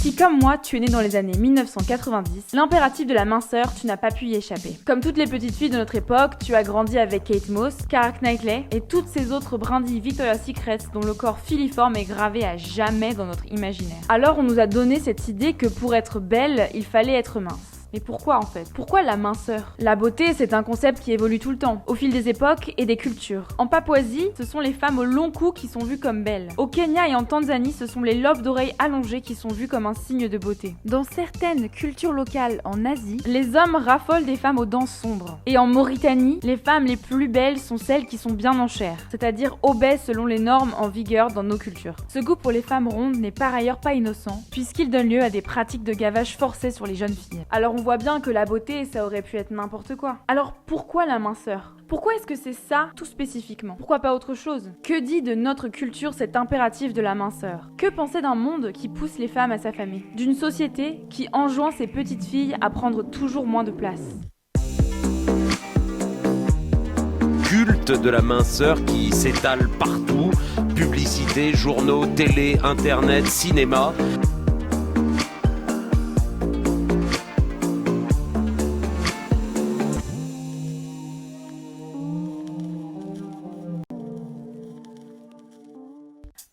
Si comme moi, tu es né dans les années 1990, l'impératif de la minceur, tu n'as pas pu y échapper. Comme toutes les petites filles de notre époque, tu as grandi avec Kate Moss, Keira Knightley et toutes ces autres brindilles Victoria's Secret dont le corps filiforme est gravé à jamais dans notre imaginaire. Alors on nous a donné cette idée que pour être belle, il fallait être mince. Mais pourquoi en fait? Pourquoi la minceur? La beauté, c'est un concept qui évolue tout le temps, au fil des époques et des cultures. En Papouasie, ce sont les femmes au long cou qui sont vues comme belles. Au Kenya et en Tanzanie, ce sont les lobes d'oreilles allongés qui sont vus comme un signe de beauté. Dans certaines cultures locales en Asie, les hommes raffolent des femmes aux dents sombres. Et en Mauritanie, les femmes les plus belles sont celles qui sont bien en chair, c'est-à-dire obèses selon les normes en vigueur dans nos cultures. Ce goût pour les femmes rondes n'est par ailleurs pas innocent, puisqu'il donne lieu à des pratiques de gavage forcé sur les jeunes filles. Alors on voit bien que la beauté, ça aurait pu être n'importe quoi. Alors pourquoi la minceur? Pourquoi est-ce que c'est ça tout spécifiquement? Pourquoi pas autre chose? Que dit de notre culture cet impératif de la minceur? Que penser d'un monde qui pousse les femmes à s'affamer? D'une société qui enjoint ses petites filles à prendre toujours moins de place? Culte de la minceur qui s'étale partout, publicité, journaux, télé, internet, cinéma.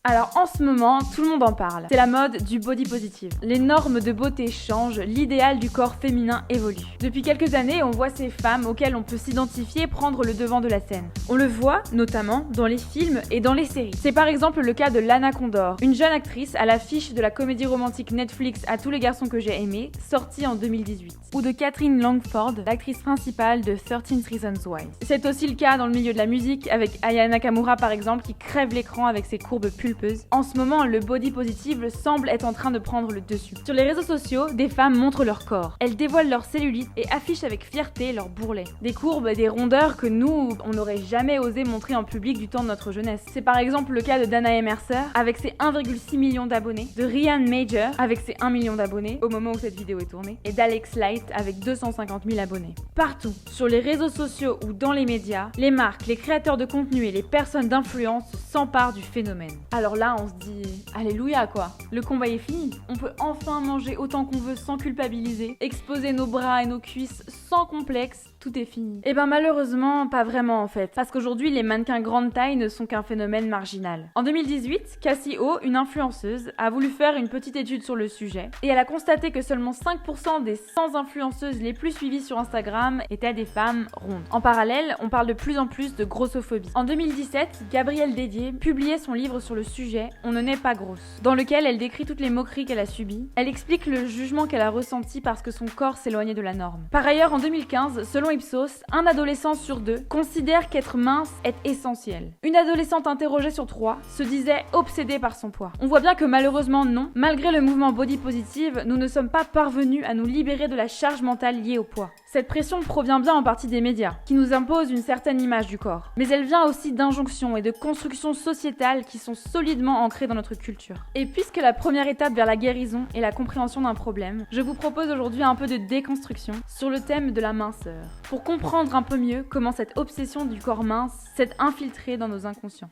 Alors en ce moment, tout le monde en parle. C'est la mode du body positive. Les normes de beauté changent, l'idéal du corps féminin évolue. Depuis quelques années, on voit ces femmes auxquelles on peut s'identifier prendre le devant de la scène. On le voit notamment dans les films et dans les séries. C'est par exemple le cas de Lana Condor, une jeune actrice à l'affiche de la comédie romantique Netflix À tous les garçons que j'ai aimés, sortie en 2018. Ou de Catherine Langford, l'actrice principale de 13 Reasons Why. C'est aussi le cas dans le milieu de la musique avec Aya Nakamura par exemple qui crève l'écran avec ses courbes pulpeuses. En ce moment, le body positive semble être en train de prendre le dessus. Sur les réseaux sociaux, des femmes montrent leur corps. Elles dévoilent leur cellulite et affichent avec fierté leur bourrelet. Des courbes et des rondeurs que nous, on n'aurait jamais osé montrer en public du temps de notre jeunesse. C'est par exemple le cas de Danae Mercer avec ses 1,6 million d'abonnés, de Ryan Major avec ses 1 million d'abonnés au moment où cette vidéo est tournée, et d'Alex Light avec 250 000 abonnés. Partout, sur les réseaux sociaux ou dans les médias, les marques, les créateurs de contenu et les personnes d'influence s'emparent du phénomène. Alors là, on se dit alléluia quoi. Le combat est fini. On peut enfin manger autant qu'on veut sans culpabiliser, exposer nos bras et nos cuisses sans complexe. Tout est fini. Et ben malheureusement, pas vraiment en fait. Parce qu'aujourd'hui, les mannequins grande taille ne sont qu'un phénomène marginal. En 2018, Cassie O, une influenceuse, a voulu faire une petite étude sur le sujet et elle a constaté que seulement 5% des 100 influenceuses les plus suivies sur Instagram étaient des femmes rondes. En parallèle, on parle de plus en plus de grossophobie. En 2017, Gabrielle Dédier publiait son livre sur le sujet On ne naît pas grosse, dans lequel elle décrit toutes les moqueries qu'elle a subies. Elle explique le jugement qu'elle a ressenti parce que son corps s'éloignait de la norme. Par ailleurs, en 2015, selon Ipsos, un adolescent sur 2 considère qu'être mince est essentiel. Une adolescente interrogée sur 3 se disait obsédée par son poids. On voit bien que malheureusement non, malgré le mouvement body positive, nous ne sommes pas parvenus à nous libérer de la charge mentale liée au poids. Cette pression provient bien en partie des médias, qui nous imposent une certaine image du corps. Mais elle vient aussi d'injonctions et de constructions sociétales qui sont solidement ancrées dans notre culture. Et puisque la première étape vers la guérison est la compréhension d'un problème, je vous propose aujourd'hui un peu de déconstruction sur le thème de la minceur, pour comprendre un peu mieux comment cette obsession du corps mince s'est infiltrée dans nos inconscients.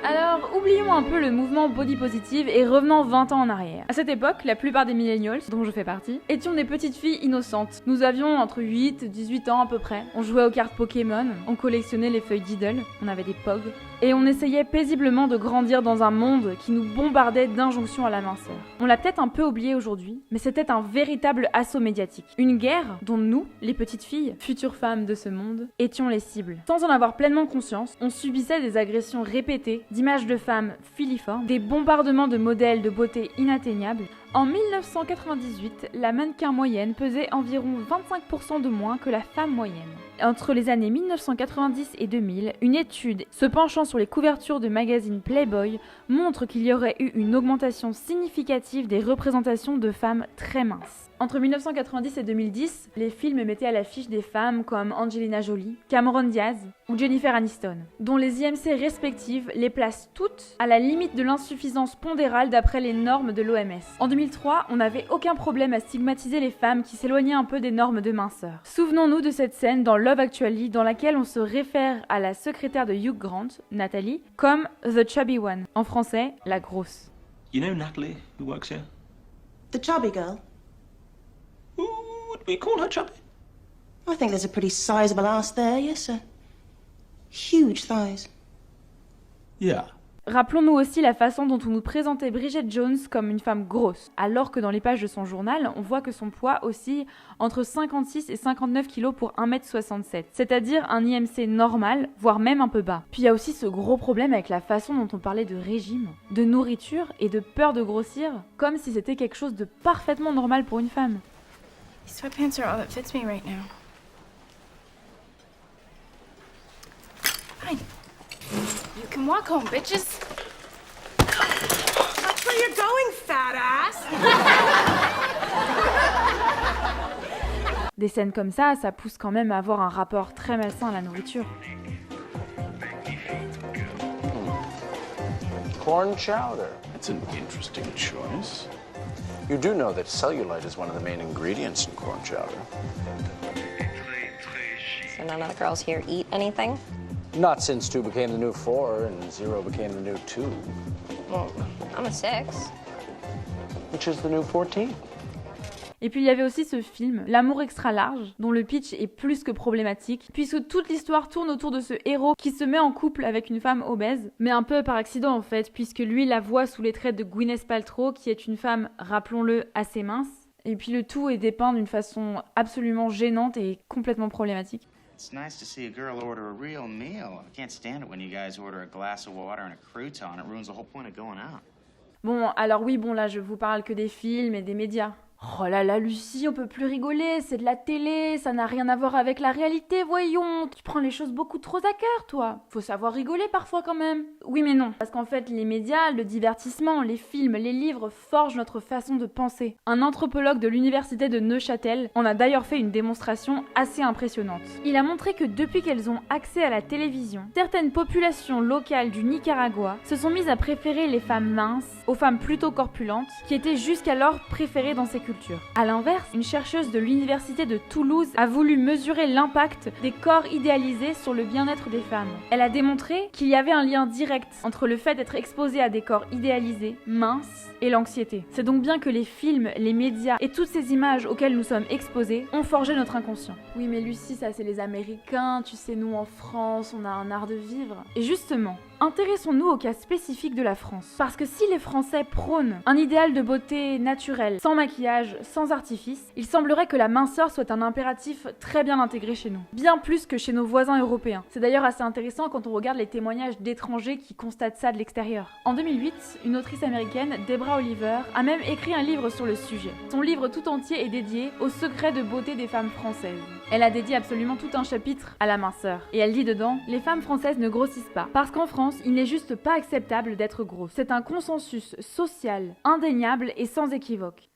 Alors, oublions un peu le mouvement body positive et revenons 20 ans en arrière. À cette époque, la plupart des millennials, dont je fais partie, étions des petites filles innocentes. Nous avions entre 8 et 18 ans à peu près. On jouait aux cartes Pokémon, on collectionnait les feuilles Diddle, on avait des Pogs, et on essayait paisiblement de grandir dans un monde qui nous bombardait d'injonctions à la minceur. On l'a peut-être un peu oublié aujourd'hui, mais c'était un véritable assaut médiatique. Une guerre dont nous, les petites filles, futures femmes de ce monde, étions les cibles. Sans en avoir pleinement conscience, on subissait des agressions répétées, d'images de femmes filiformes, des bombardements de modèles de beauté inatteignables. En 1998, la mannequin moyenne pesait environ 25% de moins que la femme moyenne. Entre les années 1990 et 2000, une étude se penchant sur les couvertures de magazines Playboy montre qu'il y aurait eu une augmentation significative des représentations de femmes très minces. Entre 1990 et 2010, les films mettaient à l'affiche des femmes comme Angelina Jolie, Cameron Diaz ou Jennifer Aniston, dont les IMC respectives les placent toutes à la limite de l'insuffisance pondérale d'après les normes de l'OMS. En 2010, 2003, on n'avait aucun problème à stigmatiser les femmes qui s'éloignaient un peu des normes de minceur. Souvenons-nous de cette scène dans Love Actually dans laquelle on se réfère à la secrétaire de Hugh Grant, Natalie, comme The Chubby One, en français, la grosse. You know Natalie, who works here? The chubby girl? Ooh, would we call her chubby? I think there's a pretty sizable ass there, yes, sir. Huge thighs. Yeah. Rappelons-nous aussi la façon dont on nous présentait Bridget Jones comme une femme grosse, alors que dans les pages de son journal, on voit que son poids oscille entre 56 et 59 kg pour 1m67, c'est-à-dire un IMC normal, voire même un peu bas. Puis il y a aussi ce gros problème avec la façon dont on parlait de régime, de nourriture et de peur de grossir, comme si c'était quelque chose de parfaitement normal pour une femme. These sweatpants are all that fits me right now. Fine. You can walk home, bitches. That's where you're going, fat ass! Des scènes comme ça pousse quand même à avoir un rapport très malsain à la nourriture. Corn chowder. That's an interesting choice. You do know that cellulite is one of the main ingredients in corn chowder. So none of the girls here eat anything? Not since 2 became the new 4 and 0 became the new 2. Well, I'm a 6. Which is the new 14. Et puis il y avait aussi ce film, L'amour extra large, dont le pitch est plus que problématique, puisque toute l'histoire tourne autour de ce héros qui se met en couple avec une femme obèse, mais un peu par accident en fait, puisque lui la voit sous les traits de Gwyneth Paltrow, qui est une femme, rappelons-le, assez mince, et puis le tout est dépeint d'une façon absolument gênante et complètement problématique. It's nice to see a girl order a real meal. I can't stand it when you guys order a glass of water and a crouton. It ruins the whole point of going out. Bon, alors oui, là je vous parle que des films et des médias. Oh là là, Lucie, on peut plus rigoler, c'est de la télé, ça n'a rien à voir avec la réalité, voyons. Tu prends les choses beaucoup trop à cœur, toi. Faut savoir rigoler parfois quand même. Oui mais non, parce qu'en fait, les médias, le divertissement, les films, les livres forgent notre façon de penser. Un anthropologue de l'université de Neuchâtel en a d'ailleurs fait une démonstration assez impressionnante. Il a montré que depuis qu'elles ont accès à la télévision, certaines populations locales du Nicaragua se sont mises à préférer les femmes minces aux femmes plutôt corpulentes, qui étaient jusqu'alors préférées dans ces cultures. A l'inverse, une chercheuse de l'université de Toulouse a voulu mesurer l'impact des corps idéalisés sur le bien-être des femmes. Elle a démontré qu'il y avait un lien direct entre le fait d'être exposé à des corps idéalisés, minces, et l'anxiété. C'est donc bien que les films, les médias et toutes ces images auxquelles nous sommes exposés ont forgé notre inconscient. Oui mais Lucie, ça c'est les Américains, tu sais nous en France, on a un art de vivre. Et justement, intéressons-nous au cas spécifique de la France. Parce que si les Français prônent un idéal de beauté naturelle, sans maquillage, sans artifice, il semblerait que la minceur soit un impératif très bien intégré chez nous. Bien plus que chez nos voisins européens. C'est d'ailleurs assez intéressant quand on regarde les témoignages d'étrangers qui constatent ça de l'extérieur. En 2008, une autrice américaine, Debra Oliver, a même écrit un livre sur le sujet. Son livre tout entier est dédié aux secrets de beauté des femmes françaises. Elle a dédié absolument tout un chapitre à la minceur. Et elle dit dedans, les femmes françaises ne grossissent pas. Parce qu'en France, il n'est juste pas acceptable d'être grosse. C'est un consensus social, indéniable et sans équivoque.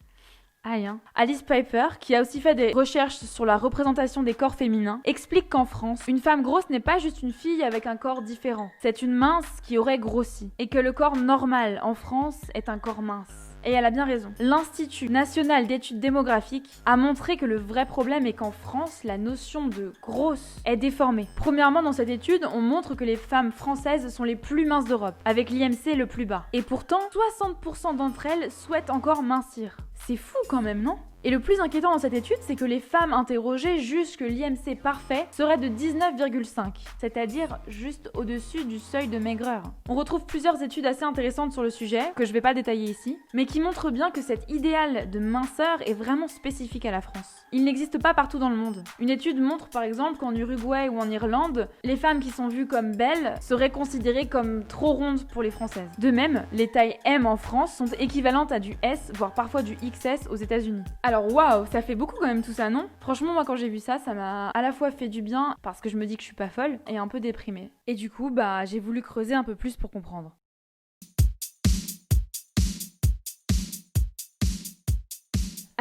Aïe, hein. Alice Piper, qui a aussi fait des recherches sur la représentation des corps féminins, explique qu'en France, une femme grosse n'est pas juste une fille avec un corps différent. C'est une mince qui aurait grossi. Et que le corps normal en France est un corps mince. Et elle a bien raison. L'Institut national d'études démographiques a montré que le vrai problème est qu'en France, la notion de grosse est déformée. Premièrement, dans cette étude, on montre que les femmes françaises sont les plus minces d'Europe, avec l'IMC le plus bas. Et pourtant, 60% d'entre elles souhaitent encore mincir. C'est fou quand même, non ? Et le plus inquiétant dans cette étude, c'est que les femmes interrogées jugent que l'IMC parfait serait de 19,5, c'est-à-dire juste au-dessus du seuil de maigreur. On retrouve plusieurs études assez intéressantes sur le sujet, que je vais pas détailler ici, mais qui montrent bien que cet idéal de minceur est vraiment spécifique à la France. Il n'existe pas partout dans le monde. Une étude montre par exemple qu'en Uruguay ou en Irlande, les femmes qui sont vues comme belles seraient considérées comme trop rondes pour les Françaises. De même, les tailles M en France sont équivalentes à du S, voire parfois du XS aux États-Unis. Alors waouh, ça fait beaucoup quand même tout ça, non ? Franchement, moi quand j'ai vu ça, ça m'a à la fois fait du bien parce que je me dis que je suis pas folle et un peu déprimée. Et du coup, j'ai voulu creuser un peu plus pour comprendre.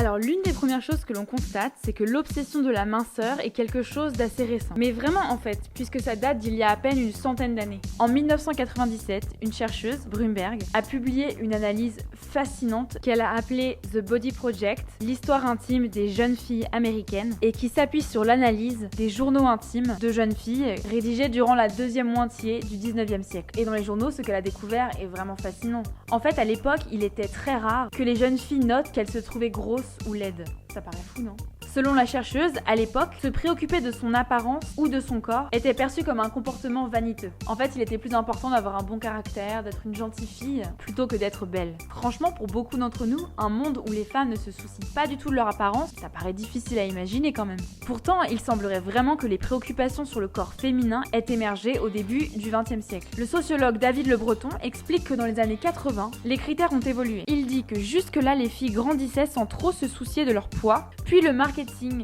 Alors l'une des premières choses que l'on constate, c'est que l'obsession de la minceur est quelque chose d'assez récent. Mais vraiment en fait, puisque ça date d'il y a à peine une centaine d'années. En 1997, une chercheuse, Brumberg, a publié une analyse fascinante qu'elle a appelée The Body Project, l'histoire intime des jeunes filles américaines, et qui s'appuie sur l'analyse des journaux intimes de jeunes filles rédigés durant la deuxième moitié du 19e siècle. Et dans les journaux, ce qu'elle a découvert est vraiment fascinant. En fait, à l'époque, il était très rare que les jeunes filles notent qu'elles se trouvaient grosses ou laides. Ça paraît fou, non ? Selon la chercheuse, à l'époque, se préoccuper de son apparence ou de son corps était perçu comme un comportement vaniteux. En fait, il était plus important d'avoir un bon caractère, d'être une gentille fille, plutôt que d'être belle. Franchement, pour beaucoup d'entre nous, un monde où les femmes ne se soucient pas du tout de leur apparence, ça paraît difficile à imaginer quand même. Pourtant, il semblerait vraiment que les préoccupations sur le corps féminin aient émergé au début du XXe siècle. Le sociologue David Le Breton explique que dans les années 80, les critères ont évolué. Il dit que jusque-là, les filles grandissaient sans trop se soucier de leur poids, puis le marketing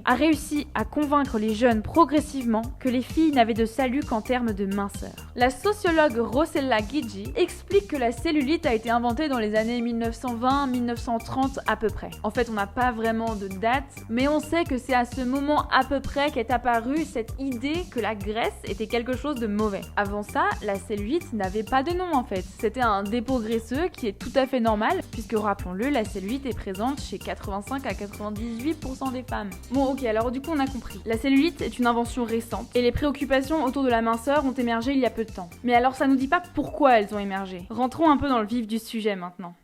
a réussi à convaincre les jeunes progressivement que les filles n'avaient de salut qu'en termes de minceur. La sociologue Rossella Gigi explique que la cellulite a été inventée dans les années 1920-1930 à peu près. En fait, on n'a pas vraiment de date, mais on sait que c'est à ce moment à peu près qu'est apparue cette idée que la graisse était quelque chose de mauvais. Avant ça, la cellulite n'avait pas de nom en fait. C'était un dépôt graisseux qui est tout à fait normal, puisque rappelons-le, la cellulite est présente chez 85 à 98% des femmes. Bon ok, alors du coup on a compris. La cellulite est une invention récente et les préoccupations autour de la minceur ont émergé il y a peu de temps. Mais alors ça nous dit pas pourquoi elles ont émergé. Rentrons un peu dans le vif du sujet maintenant.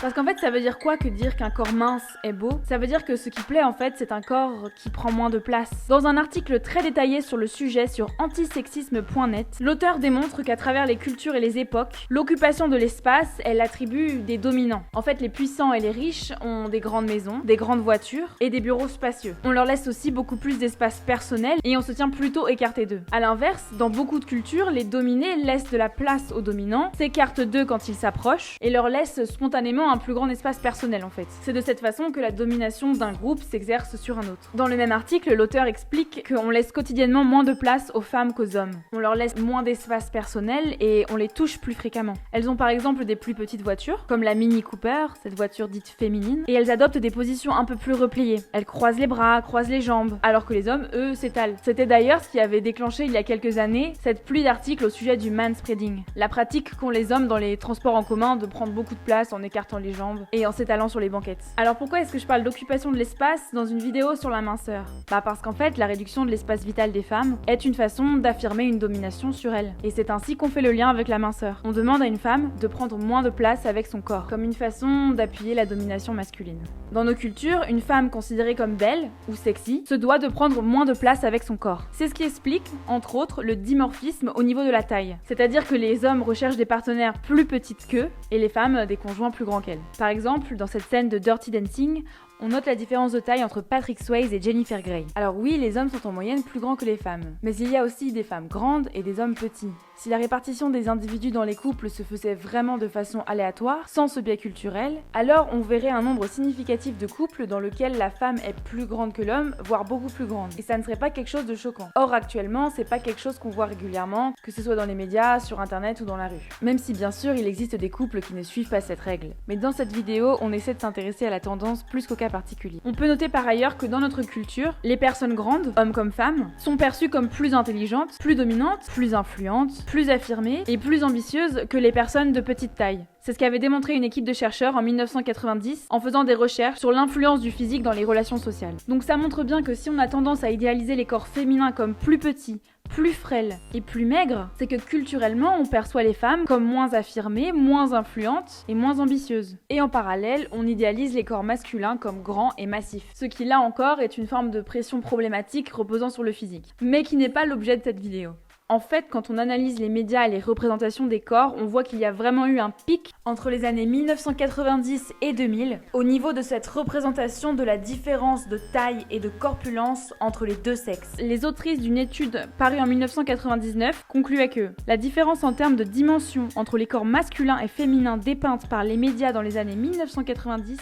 Parce qu'en fait, ça veut dire quoi que dire qu'un corps mince est beau ? Ça veut dire que ce qui plaît en fait, c'est un corps qui prend moins de place. Dans un article très détaillé sur le sujet sur antisexisme.net, l'auteur démontre qu'à travers les cultures et les époques, l'occupation de l'espace est l'attribut des dominants. En fait, les puissants et les riches ont des grandes maisons, des grandes voitures et des bureaux spacieux. On leur laisse aussi beaucoup plus d'espace personnel et on se tient plutôt écarté d'eux. A l'inverse, dans beaucoup de cultures, les dominés laissent de la place aux dominants, s'écartent d'eux quand ils s'approchent et leur laissent spontanément un plus grand espace personnel en fait. C'est de cette façon que la domination d'un groupe s'exerce sur un autre. Dans le même article, l'auteur explique qu'on laisse quotidiennement moins de place aux femmes qu'aux hommes. On leur laisse moins d'espace personnel et on les touche plus fréquemment. Elles ont par exemple des plus petites voitures, comme la Mini Cooper, cette voiture dite féminine, et elles adoptent des positions un peu plus repliées. Elles croisent les bras, croisent les jambes, alors que les hommes, eux, s'étalent. C'était d'ailleurs ce qui avait déclenché il y a quelques années cette pluie d'articles au sujet du manspreading. La pratique qu'ont les hommes dans les transports en commun de prendre beaucoup de place en écartant les jambes et en s'étalant sur les banquettes. Alors pourquoi est-ce que je parle d'occupation de l'espace dans une vidéo sur la minceur ? Parce qu'en fait, la réduction de l'espace vital des femmes est une façon d'affirmer une domination sur elles. Et c'est ainsi qu'on fait le lien avec la minceur. On demande à une femme de prendre moins de place avec son corps, comme une façon d'appuyer la domination masculine. Dans nos cultures, une femme considérée comme belle ou sexy se doit de prendre moins de place avec son corps. C'est ce qui explique, entre autres, le dimorphisme au niveau de la taille. C'est-à-dire que les hommes recherchent des partenaires plus petites qu'eux et les femmes des conjoints plus grands qu'elles. Par exemple, dans cette scène de Dirty Dancing, on note la différence de taille entre Patrick Swayze et Jennifer Grey. Alors oui, les hommes sont en moyenne plus grands que les femmes, mais il y a aussi des femmes grandes et des hommes petits. Si la répartition des individus dans les couples se faisait vraiment de façon aléatoire, sans ce biais culturel, alors on verrait un nombre significatif de couples dans lequel la femme est plus grande que l'homme, voire beaucoup plus grande. Et ça ne serait pas quelque chose de choquant. Or actuellement, c'est pas quelque chose qu'on voit régulièrement, que ce soit dans les médias, sur internet ou dans la rue. Même si bien sûr, il existe des couples qui ne suivent pas cette règle. Mais dans cette vidéo, on essaie de s'intéresser à la tendance plus qu'au cas particulier. On peut noter par ailleurs que dans notre culture, les personnes grandes, hommes comme femmes, sont perçues comme plus intelligentes, plus dominantes, plus influentes, plus affirmées et plus ambitieuses que les personnes de petite taille. C'est ce qu'avait démontré une équipe de chercheurs en 1990 en faisant des recherches sur l'influence du physique dans les relations sociales. Donc ça montre bien que si on a tendance à idéaliser les corps féminins comme plus petits, plus frêles et plus maigres, c'est que culturellement on perçoit les femmes comme moins affirmées, moins influentes et moins ambitieuses. Et en parallèle, on idéalise les corps masculins comme grands et massifs. Ce qui là encore est une forme de pression problématique reposant sur le physique, mais qui n'est pas l'objet de cette vidéo. En fait, quand on analyse les médias et les représentations des corps, on voit qu'il y a vraiment eu un pic entre les années 1990 et 2000 au niveau de cette représentation de la différence de taille et de corpulence entre les deux sexes. Les autrices d'une étude parue en 1999 concluaient que la différence en termes de dimension entre les corps masculins et féminins dépeintes par les médias dans les années 1990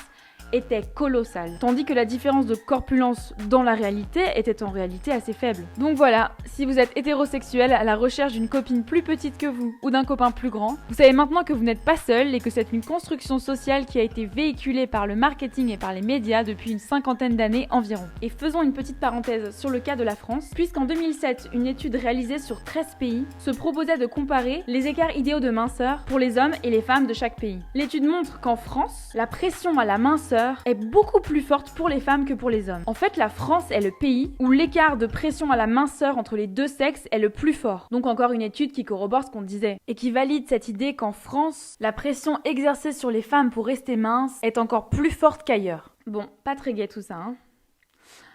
était colossal, tandis que la différence de corpulence dans la réalité était en réalité assez faible. Donc voilà, si vous êtes hétérosexuel à la recherche d'une copine plus petite que vous ou d'un copain plus grand, vous savez maintenant que vous n'êtes pas seul et que c'est une construction sociale qui a été véhiculée par le marketing et par les médias depuis une 50aine d'années environ. Et faisons une petite parenthèse sur le cas de la France, puisqu'en 2007, une étude réalisée sur 13 pays se proposait de comparer les écarts idéaux de minceur pour les hommes et les femmes de chaque pays. L'étude montre qu'en France, la pression à la minceur est beaucoup plus forte pour les femmes que pour les hommes. En fait, la France est le pays où l'écart de pression à la minceur entre les deux sexes est le plus fort. Donc encore une étude qui corrobore ce qu'on disait et qui valide cette idée qu'en France, la pression exercée sur les femmes pour rester minces est encore plus forte qu'ailleurs. Bon, pas très gai tout ça, hein.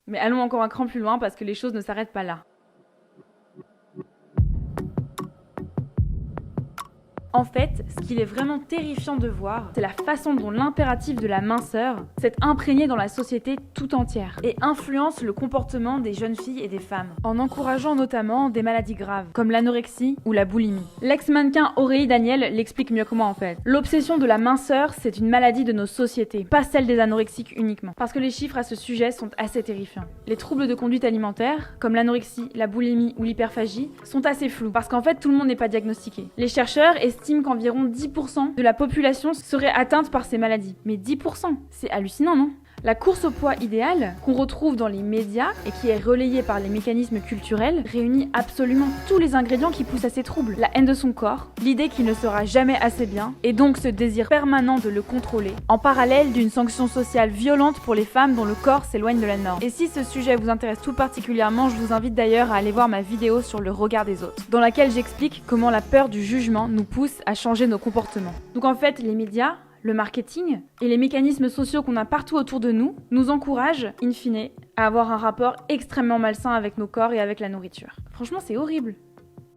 Mais allons encore un cran plus loin parce que les choses ne s'arrêtent pas là. En fait, ce qu'il est vraiment terrifiant de voir, c'est la façon dont l'impératif de la minceur s'est imprégné dans la société tout entière et influence le comportement des jeunes filles et des femmes, en encourageant notamment des maladies graves, comme l'anorexie ou la boulimie. L'ex-mannequin Aurélie Daniel l'explique mieux que moi en fait. L'obsession de la minceur, c'est une maladie de nos sociétés, pas celle des anorexiques uniquement, parce que les chiffres à ce sujet sont assez terrifiants. Les troubles de conduite alimentaire, comme l'anorexie, la boulimie ou l'hyperphagie, sont assez flous, parce qu'en fait tout le monde n'est pas diagnostiqué. Les chercheurs estiment qu'environ 10% de la population serait atteinte par ces maladies. Mais 10%, c'est hallucinant, non ? La course au poids idéal, qu'on retrouve dans les médias et qui est relayée par les mécanismes culturels, réunit absolument tous les ingrédients qui poussent à ces troubles. La haine de son corps, l'idée qu'il ne sera jamais assez bien, et donc ce désir permanent de le contrôler, en parallèle d'une sanction sociale violente pour les femmes dont le corps s'éloigne de la norme. Et si ce sujet vous intéresse tout particulièrement, je vous invite d'ailleurs à aller voir ma vidéo sur le regard des autres, dans laquelle j'explique comment la peur du jugement nous pousse à changer nos comportements. Donc en fait, les médias, le marketing et les mécanismes sociaux qu'on a partout autour de nous encouragent, in fine, à avoir un rapport extrêmement malsain avec nos corps et avec la nourriture. Franchement, c'est horrible.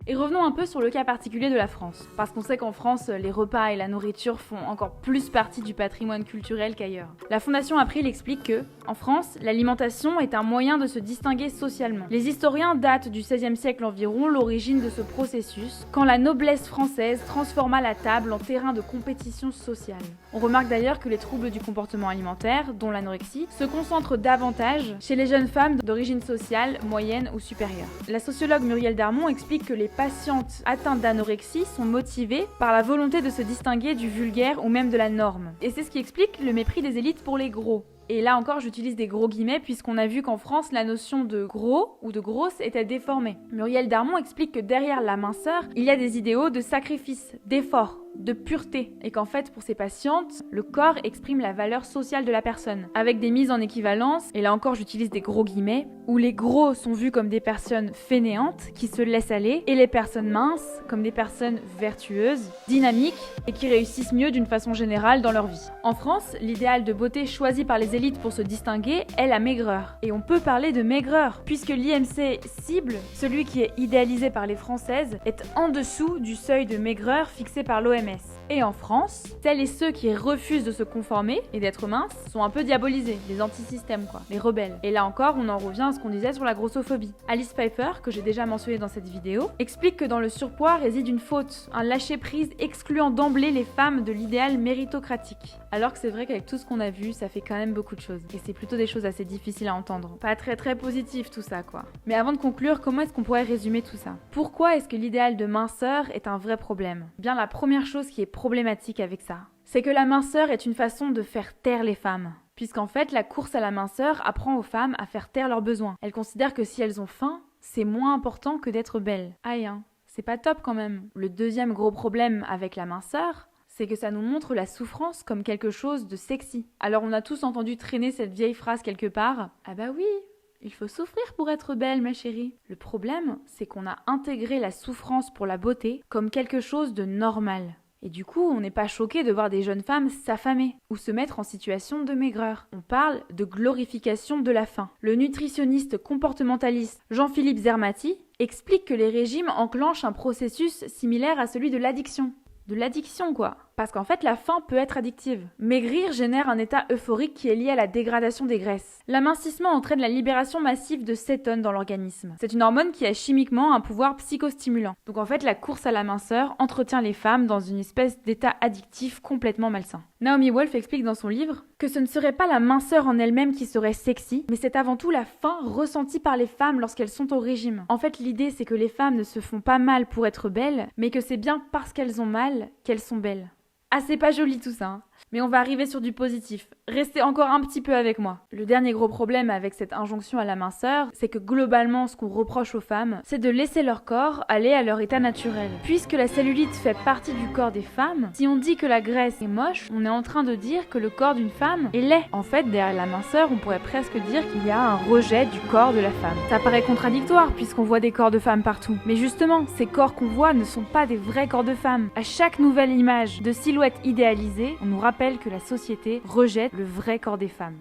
Et revenons un peu sur le cas particulier de la France, parce qu'on sait qu'en France, les repas et la nourriture font encore plus partie du patrimoine culturel qu'ailleurs. La Fondation April explique que, en France, l'alimentation est un moyen de se distinguer socialement. Les historiens datent du XVIe siècle environ l'origine de ce processus, quand la noblesse française transforma la table en terrain de compétition sociale. On remarque d'ailleurs que les troubles du comportement alimentaire, dont l'anorexie, se concentrent davantage chez les jeunes femmes d'origine sociale, moyenne ou supérieure. La sociologue Muriel Darmon explique que les patientes atteintes d'anorexie sont motivées par la volonté de se distinguer du vulgaire ou même de la norme. Et c'est ce qui explique le mépris des élites pour les gros. Et là encore, j'utilise des gros guillemets puisqu'on a vu qu'en France, la notion de gros ou de grosse était déformée. Muriel Darmon explique que derrière la minceur, il y a des idéaux de sacrifice, d'effort, de pureté, et qu'en fait, pour ces patientes, le corps exprime la valeur sociale de la personne, avec des mises en équivalence, et là encore j'utilise des gros guillemets, où les gros sont vus comme des personnes fainéantes, qui se laissent aller, et les personnes minces comme des personnes vertueuses, dynamiques, et qui réussissent mieux d'une façon générale dans leur vie. En France, l'idéal de beauté choisi par les élites pour se distinguer est la maigreur. Et on peut parler de maigreur, puisque l'IMC cible, celui qui est idéalisé par les Françaises, est en dessous du seuil de maigreur fixé par l'OMS. Et en France, celles et ceux qui refusent de se conformer et d'être minces sont un peu diabolisés, les anti-systèmes quoi, les rebelles. Et là encore, on en revient à ce qu'on disait sur la grossophobie. Alice Pfeiffer, que j'ai déjà mentionné dans cette vidéo, explique que dans le surpoids réside une faute, un lâcher-prise excluant d'emblée les femmes de l'idéal méritocratique. Alors que c'est vrai qu'avec tout ce qu'on a vu, ça fait quand même beaucoup de choses. Et c'est plutôt des choses assez difficiles à entendre. Pas très positif tout ça quoi. Mais avant de conclure, comment est-ce qu'on pourrait résumer tout ça ? Pourquoi est-ce que l'idéal de minceur est un vrai problème ? Bien la première chose qui est problématique avec ça, c'est que la minceur est une façon de faire taire les femmes. Puisqu'en fait, la course à la minceur apprend aux femmes à faire taire leurs besoins. Elles considèrent que si elles ont faim, c'est moins important que d'être belles. Aïe hein, c'est pas top quand même. Le deuxième gros problème avec la minceur, c'est que ça nous montre la souffrance comme quelque chose de sexy. Alors on a tous entendu traîner cette vieille phrase quelque part. Ah bah oui, il faut souffrir pour être belle, ma chérie. Le problème, c'est qu'on a intégré la souffrance pour la beauté comme quelque chose de normal. Et du coup, on n'est pas choqué de voir des jeunes femmes s'affamer ou se mettre en situation de maigreur. On parle de glorification de la faim. Le nutritionniste comportementaliste Jean-Philippe Zermati explique que les régimes enclenchent un processus similaire à celui de l'addiction. De l'addiction quoi. Parce qu'en fait, la faim peut être addictive. Maigrir génère un état euphorique qui est lié à la dégradation des graisses. L'amincissement entraîne la libération massive de cétone dans l'organisme. C'est une hormone qui a chimiquement un pouvoir psychostimulant. Donc en fait, la course à la minceur entretient les femmes dans une espèce d'état addictif complètement malsain. Naomi Wolf explique dans son livre que ce ne serait pas la minceur en elle-même qui serait sexy, mais c'est avant tout la faim ressentie par les femmes lorsqu'elles sont au régime. En fait, l'idée c'est que les femmes ne se font pas mal pour être belles, mais que c'est bien parce qu'elles ont mal qu'elles sont belles. Ah, c'est pas joli tout ça, hein. Mais on va arriver sur du positif. Restez encore un petit peu avec moi. Le dernier gros problème avec cette injonction à la minceur, c'est que globalement, ce qu'on reproche aux femmes, c'est de laisser leur corps aller à leur état naturel. Puisque la cellulite fait partie du corps des femmes, si on dit que la graisse est moche, on est en train de dire que le corps d'une femme est laid. En fait, derrière la minceur, on pourrait presque dire qu'il y a un rejet du corps de la femme. Ça paraît contradictoire puisqu'on voit des corps de femmes partout. Mais justement, ces corps qu'on voit ne sont pas des vrais corps de femmes. À chaque nouvelle image de silhouette idéalisée, on nous rappelle que la société rejette le vrai corps des femmes.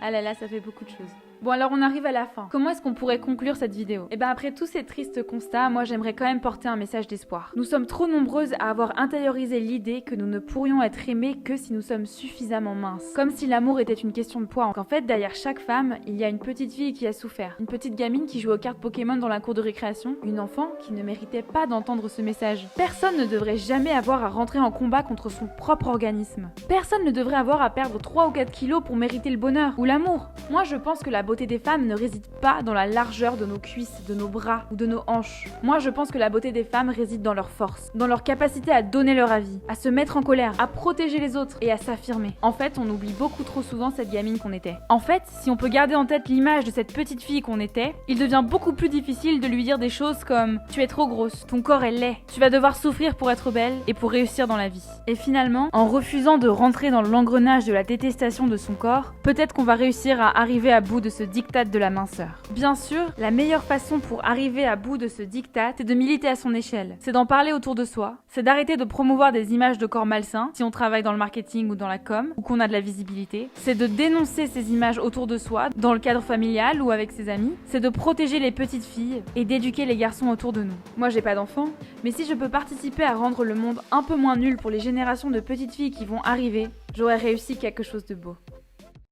Ah là là, ça fait beaucoup de choses. Bon, alors on arrive à la fin. Comment est-ce qu'on pourrait conclure cette vidéo ? Eh ben après tous ces tristes constats, moi j'aimerais quand même porter un message d'espoir. Nous sommes trop nombreuses à avoir intériorisé l'idée que nous ne pourrions être aimées que si nous sommes suffisamment minces. Comme si l'amour était une question de poids. En fait, derrière chaque femme, il y a une petite fille qui a souffert. Une petite gamine qui joue aux cartes Pokémon dans la cour de récréation. Une enfant qui ne méritait pas d'entendre ce message. Personne ne devrait jamais avoir à rentrer en combat contre son propre organisme. Personne ne devrait avoir à perdre 3 ou 4 kilos pour mériter le bonheur ou l'amour. Moi je pense que la beauté des femmes ne réside pas dans la largeur de nos cuisses, de nos bras ou de nos hanches. Moi je pense que la beauté des femmes réside dans leur force, dans leur capacité à donner leur avis, à se mettre en colère, à protéger les autres et à s'affirmer. En fait, on oublie beaucoup trop souvent cette gamine qu'on était. En fait, si on peut garder en tête l'image de cette petite fille qu'on était, il devient beaucoup plus difficile de lui dire des choses comme « Tu es trop grosse, ton corps est laid, tu vas devoir souffrir pour être belle et pour réussir dans la vie ». Et finalement, en refusant de rentrer dans l'engrenage de la détestation de son corps, peut-être qu'on va réussir à arriver à bout de ce diktat de la minceur. Bien sûr, la meilleure façon pour arriver à bout de ce diktat, c'est de militer à son échelle. C'est d'en parler autour de soi, c'est d'arrêter de promouvoir des images de corps malsains, si on travaille dans le marketing ou dans la com, ou qu'on a de la visibilité. C'est de dénoncer ces images autour de soi, dans le cadre familial ou avec ses amis. C'est de protéger les petites filles et d'éduquer les garçons autour de nous. Moi, j'ai pas d'enfants, mais si je peux participer à rendre le monde un peu moins nul pour les générations de petites filles qui vont arriver, j'aurais réussi quelque chose de beau.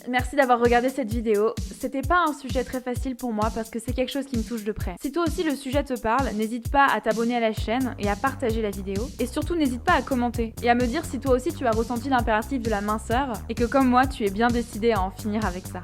Merci d'avoir regardé cette vidéo. C'était pas un sujet très facile pour moi parce que c'est quelque chose qui me touche de près. Si toi aussi le sujet te parle, n'hésite pas à t'abonner à la chaîne et à partager la vidéo. Et surtout n'hésite pas à commenter et à me dire si toi aussi tu as ressenti l'impératif de la minceur et que comme moi tu es bien décidé à en finir avec ça.